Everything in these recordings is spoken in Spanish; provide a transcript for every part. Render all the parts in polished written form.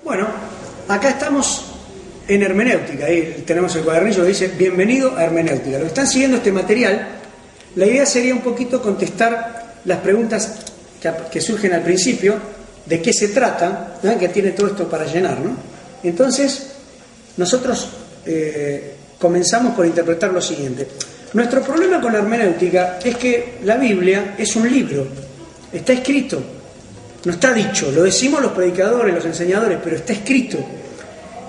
Bueno, acá estamos en hermenéutica, ahí tenemos el cuadernillo que dice bienvenido a hermenéutica. Los que están siguiendo este material, la idea sería un poquito contestar las preguntas que surgen al principio, de qué se trata, ¿no? Que tiene todo esto para llenar, ¿no? Entonces, nosotros comenzamos por interpretar lo siguiente. Nuestro problema con la hermenéutica es que la Biblia es un libro, está escrito, no está dicho, lo decimos los predicadores, los enseñadores, pero está escrito.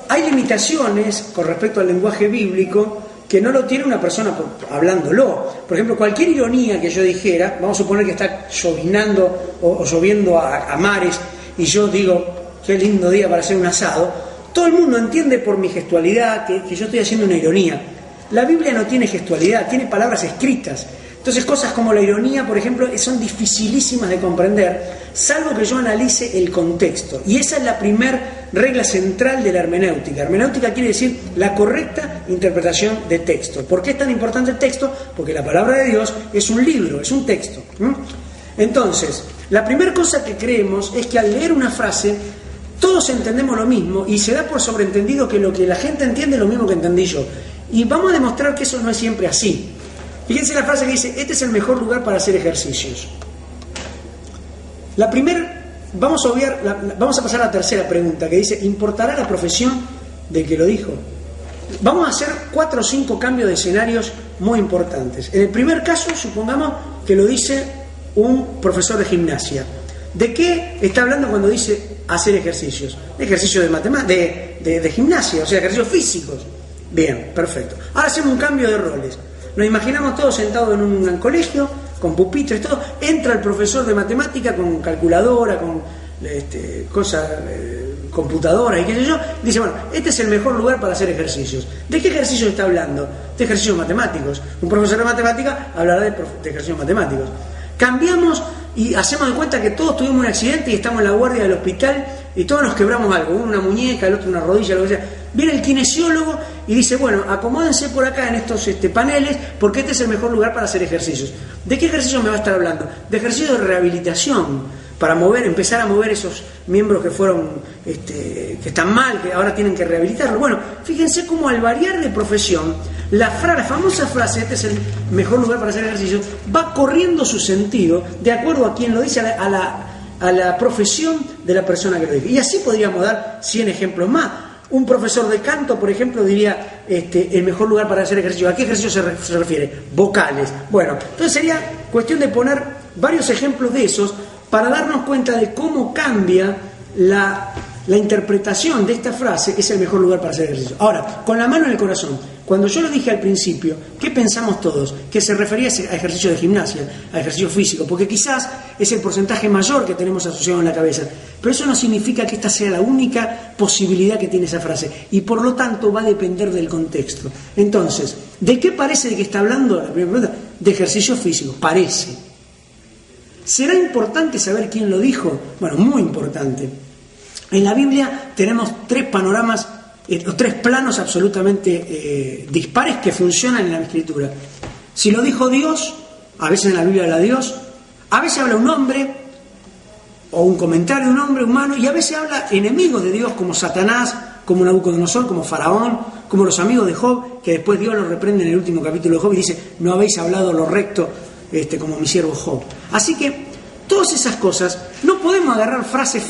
Hay limitaciones con respecto al lenguaje bíblico que no lo tiene una persona hablándolo. Por ejemplo, cualquier ironía que yo dijera, vamos a suponer que está llovinando o lloviendo a mares, y yo digo, qué lindo día para hacer un asado, todo el mundo entiende por mi gestualidad que yo estoy haciendo una ironía. La Biblia no tiene gestualidad, tiene palabras escritas. Entonces cosas como la ironía, por ejemplo, son dificilísimas de comprender, salvo que yo analice el contexto. Y esa es la primera regla central de la hermenéutica. Hermenéutica quiere decir la correcta interpretación de texto. ¿Por qué es tan importante el texto? Porque la palabra de Dios es un libro, es un texto. Entonces, la primera cosa que creemos es que al leer una frase, todos entendemos lo mismo y se da por sobreentendido que lo que la gente entiende es lo mismo que entendí yo. Y vamos a demostrar que eso no es siempre así. Fíjense la frase que dice, este es el mejor lugar para hacer ejercicios. La primera, vamos a pasar a la tercera pregunta, que dice, ¿importará la profesión del que lo dijo? Vamos a hacer 4 o 5 cambios de escenarios muy importantes. En el primer caso, supongamos que lo dice un profesor de gimnasia. ¿De qué está hablando cuando dice hacer ejercicios? De ejercicios de matemáticas, de gimnasia, o sea, ejercicios físicos. Bien, perfecto. Ahora hacemos un cambio de roles. Nos imaginamos todos sentados en un colegio, con pupitres, todo. Entra el profesor de matemática con calculadora, con computadora y qué sé yo. Dice, bueno, este es el mejor lugar para hacer ejercicios. ¿De qué ejercicios está hablando? De ejercicios matemáticos. Un profesor de matemática hablará de ejercicios matemáticos. Cambiamos y hacemos de cuenta que todos tuvimos un accidente y estamos en la guardia del hospital y todos nos quebramos algo, uno una muñeca, el otro una rodilla, lo que sea. Viene el kinesiólogo y dice, bueno, acomódense por acá en estos paneles porque este es el mejor lugar para hacer ejercicios. ¿De qué ejercicio me va a estar hablando? De ejercicios de rehabilitación, para empezar a mover esos miembros que fueron, que están mal, que ahora tienen que rehabilitarlo. Bueno, fíjense cómo al variar de profesión, la famosa frase, este es el mejor lugar para hacer ejercicios, va corriendo su sentido de acuerdo a quien lo dice, a la profesión de la persona que lo dice. Y así podríamos dar 100 ejemplos más. Un profesor de canto, por ejemplo, diría el mejor lugar para hacer ejercicio. ¿A qué ejercicio se refiere? Vocales. Bueno, entonces sería cuestión de poner varios ejemplos de esos para darnos cuenta de cómo cambia la interpretación de esta frase, es el mejor lugar para hacer ejercicio. Ahora, con la mano en el corazón, cuando yo lo dije al principio, ¿qué pensamos todos? Que se refería a ejercicio de gimnasia, a ejercicio físico, porque quizás es el porcentaje mayor que tenemos asociado en la cabeza, pero eso no significa que esta sea la única posibilidad que tiene esa frase, y por lo tanto va a depender del contexto. Entonces, ¿de qué parece de que está hablando? La primera pregunta, de ejercicio físico, parece. ¿Será importante saber quién lo dijo? Bueno, muy importante. En la Biblia tenemos 3 panoramas, 3 planos absolutamente dispares que funcionan en la Escritura. Si lo dijo Dios, a veces en la Biblia habla Dios, a veces habla un hombre o un comentario de un hombre humano, y a veces habla enemigos de Dios como Satanás, como Nabucodonosor, como Faraón, como los amigos de Job, que después Dios los reprende en el último capítulo de Job y dice, no habéis hablado lo recto como mi siervo Job. Así que todas esas cosas, no podemos agarrar frases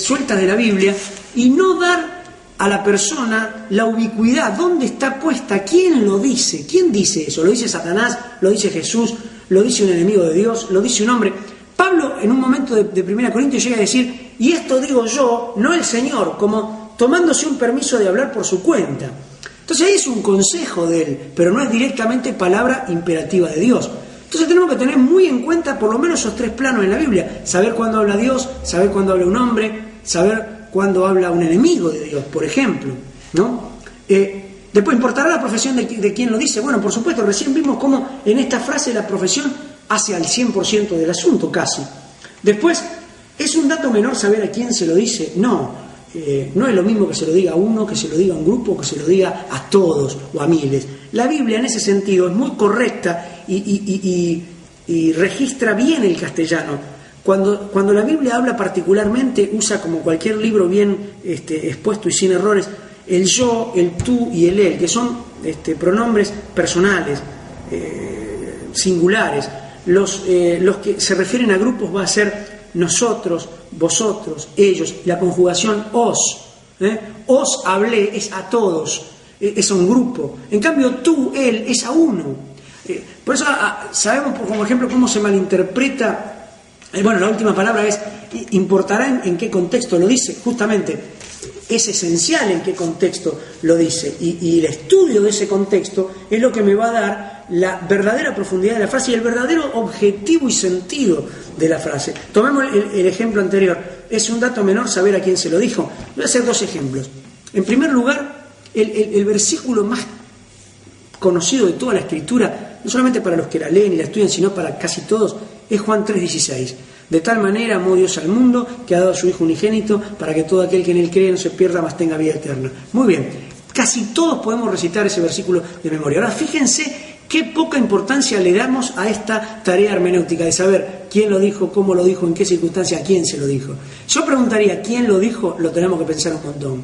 sueltas de la Biblia y no dar a la persona la ubicuidad, dónde está puesta, quién lo dice, quién dice eso, lo dice Satanás, lo dice Jesús, lo dice un enemigo de Dios, lo dice un hombre. Pablo en un momento de 1 Corintios llega a decir, y esto digo yo, no el Señor, como tomándose un permiso de hablar por su cuenta. Entonces ahí es un consejo de él, pero no es directamente palabra imperativa de Dios. Entonces tenemos que tener muy en cuenta por lo menos esos 3 planos en la Biblia. Saber cuándo habla Dios, saber cuándo habla un hombre, saber cuándo habla un enemigo de Dios, por ejemplo, ¿no? Después, ¿importará la profesión de quien lo dice? Bueno, por supuesto, recién vimos cómo en esta frase la profesión hace al 100% del asunto, casi. Después, ¿es un dato menor saber a quién se lo dice? No. No es lo mismo que se lo diga a uno, que se lo diga a un grupo, que se lo diga a todos o a miles. La Biblia en ese sentido es muy correcta y registra bien el castellano. Cuando la Biblia habla particularmente, usa, como cualquier libro bien expuesto y sin errores, el yo, el tú y el él, que son pronombres personales, singulares. Los que se refieren a grupos va a ser nosotros, vosotros, ellos. La conjugación os. Os hablé es a todos, es a un grupo. En cambio, tú, él, es a uno. Por eso sabemos, como ejemplo, cómo se malinterpreta. Bueno, la última palabra es, importará en qué contexto lo dice. Justamente, es esencial en qué contexto lo dice. Y el estudio de ese contexto es lo que me va a dar la verdadera profundidad de la frase y el verdadero objetivo y sentido de la frase. Tomemos el ejemplo anterior. Es un dato menor saber a quién se lo dijo. Voy a hacer dos ejemplos. En primer lugar, el versículo más conocido de toda la Escritura, no solamente para los que la leen y la estudian, sino para casi todos, es Juan 3:16. De tal manera amó Dios al mundo que ha dado a su Hijo unigénito para que todo aquel que en él cree no se pierda, mas tenga vida eterna. Muy bien, casi todos podemos recitar ese versículo de memoria. Ahora fíjense qué poca importancia le damos a esta tarea hermenéutica de saber quién lo dijo, cómo lo dijo, en qué circunstancia, a quién se lo dijo. Yo preguntaría, ¿quién lo dijo? Lo tenemos que pensar un montón.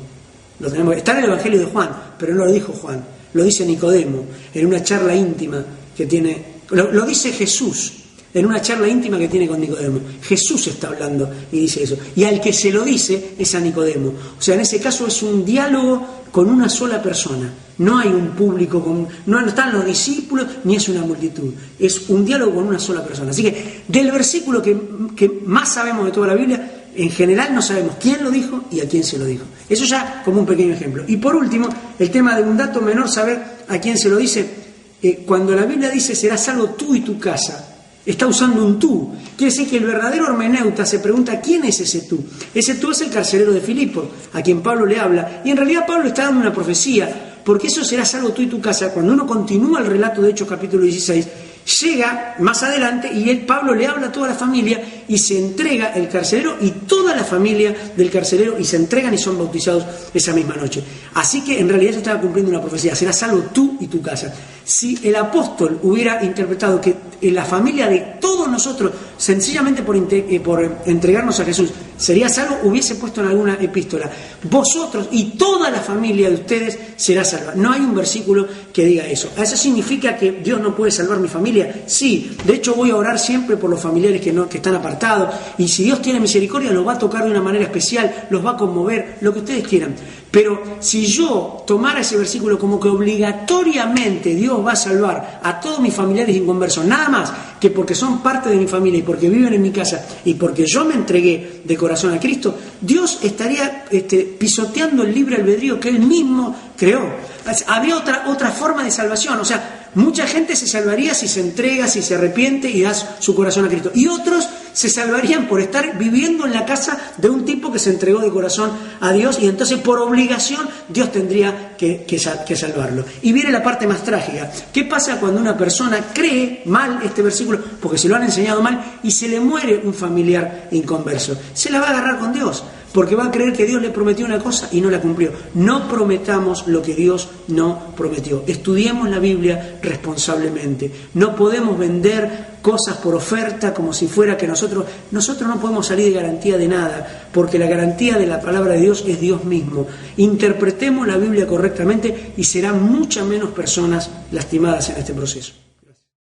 Está en el Evangelio de Juan, pero no lo dijo Juan, lo dice Nicodemo en una charla íntima que tiene, lo dice Jesús en una charla íntima que tiene con Nicodemo. Jesús está hablando y dice eso, y al que se lo dice es a Nicodemo. O sea, en ese caso es un diálogo con una sola persona, no hay un público, no están los discípulos ni es una multitud, es un diálogo con una sola persona. Así que del versículo que más sabemos de toda la Biblia, en general no sabemos quién lo dijo y a quién se lo dijo. Eso ya como un pequeño ejemplo. Y por último, el tema de un dato menor, saber a quién se lo dice. Cuando la Biblia dice serás salvo tú y tu casa, está usando un tú. Quiere decir que el verdadero hermeneuta se pregunta ¿quién es ese tú? Ese tú es el carcelero de Filipo, a quien Pablo le habla. Y en realidad Pablo está dando una profecía, porque eso será salvo tú y tu casa. Cuando uno continúa el relato de Hechos capítulo 16, llega más adelante y Pablo le habla a toda la familia y se entrega el carcelero y toda la familia del carcelero y se entregan y son bautizados esa misma noche. Así que en realidad se estaba cumpliendo una profecía, será salvo tú y tu casa. Si el apóstol hubiera interpretado que la familia de todos nosotros, sencillamente por entregarnos a Jesús, sería salvo, hubiese puesto en alguna epístola, vosotros y toda la familia de ustedes será salva. No hay un versículo que diga eso. ¿Eso significa que Dios no puede salvar mi familia? Sí, de hecho voy a orar siempre por los familiares que están apartados, y si Dios tiene misericordia los va a tocar de una manera especial, los va a conmover, lo que ustedes quieran. Pero si yo tomara ese versículo como que obligatoriamente Dios va a salvar a todos mis familiares inconversos, nada más que porque son parte de mi familia y porque viven en mi casa y porque yo me entregué de corazón a Cristo, Dios estaría pisoteando el libre albedrío que Él mismo creó. Habría otra forma de salvación. O sea, mucha gente se salvaría si se entrega, si se arrepiente y da su corazón a Cristo. Y otros se salvarían por estar viviendo en la casa de un tipo que se entregó de corazón a Dios, y entonces por obligación Dios tendría que salvarlo. Y viene la parte más trágica. ¿Qué pasa cuando una persona cree mal este versículo porque se lo han enseñado mal y se le muere un familiar inconverso? Se la va a agarrar con Dios, porque va a creer que Dios le prometió una cosa y no la cumplió. No prometamos lo que Dios no prometió. Estudiemos la Biblia responsablemente. No podemos vender cosas por oferta como si fuera que nosotros no podemos salir de garantía de nada, porque la garantía de la palabra de Dios es Dios mismo. Interpretemos la Biblia correctamente y serán muchas menos personas lastimadas en este proceso.